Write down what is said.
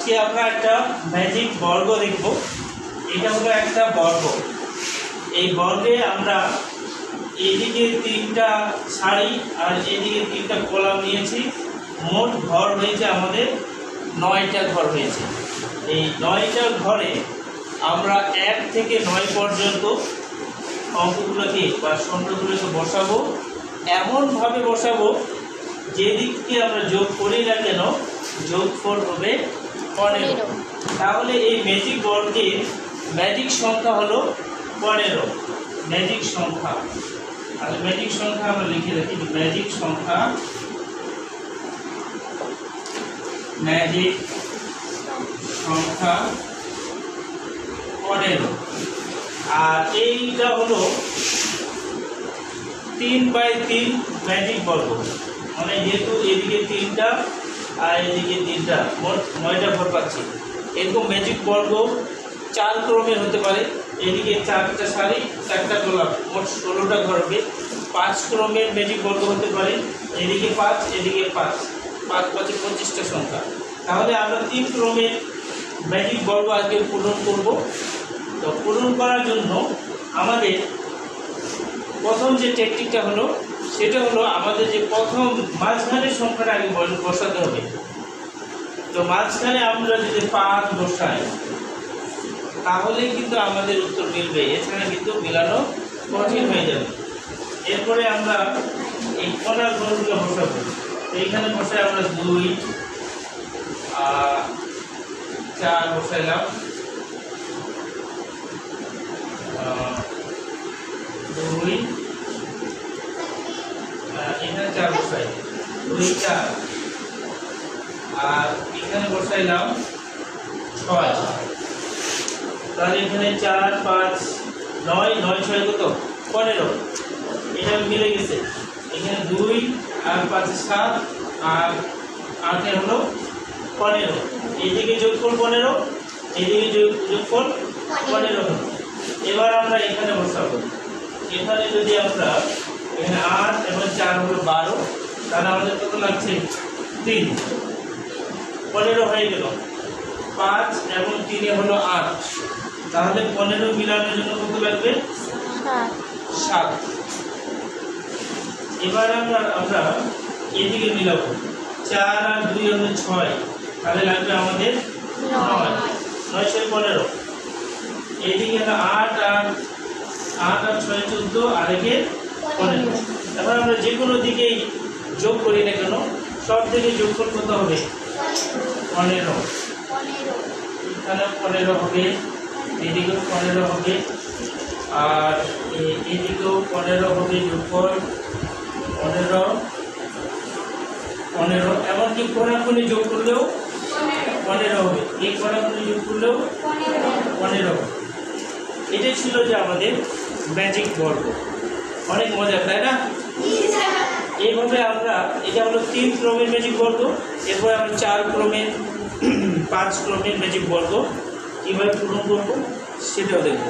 আজকে আমরা একটা ম্যাজিক বর্গ দেখব। এটা হলো একটা বর্গ। এই বর্গে আমরা এদিকে 3টা সারি আর এদিকে 3টা কলাম নিয়েছি। মোট ঘর হয়েছে আমাদের 9টা ঘর হয়েছে। এই 9টা ঘরে আমরা 1 থেকে 9 পর্যন্ত অঙ্কগুলোকে বা সংখ্যাগুলোকে বসাবো। এমনভাবে বসাবো যেদিককে আমরা যোগ করি না কেন যোগফল হবে 15। তাহলে এই ম্যাজিক বর্গের ম্যাজিক সংখ্যা হলো 15। ম্যাজিক সংখ্যা, আর ম্যাজিক সংখ্যা আমরা লিখে রাখি। ম্যাজিক সংখ্যা, ম্যাজিক সংখ্যা 15। আর এইটা হলো 3/3 ম্যাজিক বর্গ। মানে যেহেতু এদিকে 3টা আর এদিকে 3টা, মোট 9টা ঘর পাচ্ছি। এরকম ম্যাজিক বর্গ 4 ক্রমের হতে পারে। এদিকে 4টা সারি 4টা কলাম, মোট 16টা ঘর হবে। 5 ক্রমের ম্যাজিক বর্গ হতে পারে। এদিকে 5, এদিকে 5, 5 5 25টা সংখ্যা। তাহলে আমরা 3 ক্রমের ম্যাজিক বর্গ আজকে পূরণ করব। তো পূরণ করার জন্য আমাদের প্রথম যে টেকনিকটা হলো সেটা হলো আমাদের যে প্রথম মাঝখানের সংখ্যাটা আগে বসাতে হবে। তো মাঝখানে আমরা যদি 5 বসাই তাহলে কিন্তু আমাদের উত্তর মিলবে, এছাড়া কিন্তু মিলানো কঠিন হয়ে যাবে। এরপরে আমরা এই কোনার ঘরগুলো বসাবো। এইখানে বসাই আমরা 2 4 বসাইলাম, 2 এখানে 4 বসাই, 2 4, আর এখানে বসাইলাম 6। তাহলে এখানে 4 5 9, 9 6 কত 15। এটা মিলে গেছে। এখানে 2 আর 5 7 আর 8 হলো 15। এইদিকে যোগফল 15, এইদিকে যোগফল 15 হলো। এবার আমরা এখানে বসাবো। এখানে যদি আমরা এখানে 8 এবং 4 হলো 12, তাহলে আমাদের কত লাগছে 3। 15 হয়ে গেল। 5 এবং 3 হলো 8, তাহলে 15 মিলানোর জন্য কত লাগবে 7। এবার আমরা এদিকে মিলাবো। 4 আর 2 হলো 6, তাহলে লাগবে আমাদের 9। 9 6 15। এইদিকে হলো 8 আর 6 14, আর একে 15। এবার আমরা যে কোনো দিকেই যোগ করি না কেন সব দিকে যোগফল কত হবে 15। এখানে 15 হবে, এদিকেও 15 হবে, আর এদিকেও 15 হবে। যোগফল 15 15, এমনকি কোনাকুনি যোগ করলেও 15 হবে। এই কোনাকুনি যোগ করলেও 15 হবে। এটাই ছিল যে আমাদের ম্যাজিক বর্গ। অনেক মজা, তাই না? এইভাবে আমরা, এটা হলো 3 ক্রমের ম্যাজিক বর্গ। এরপরে আমরা 4 ক্রমের 5 ক্রমের ম্যাজিক বর্গ কীভাবে পূরণ করবো সেটাও দেখব।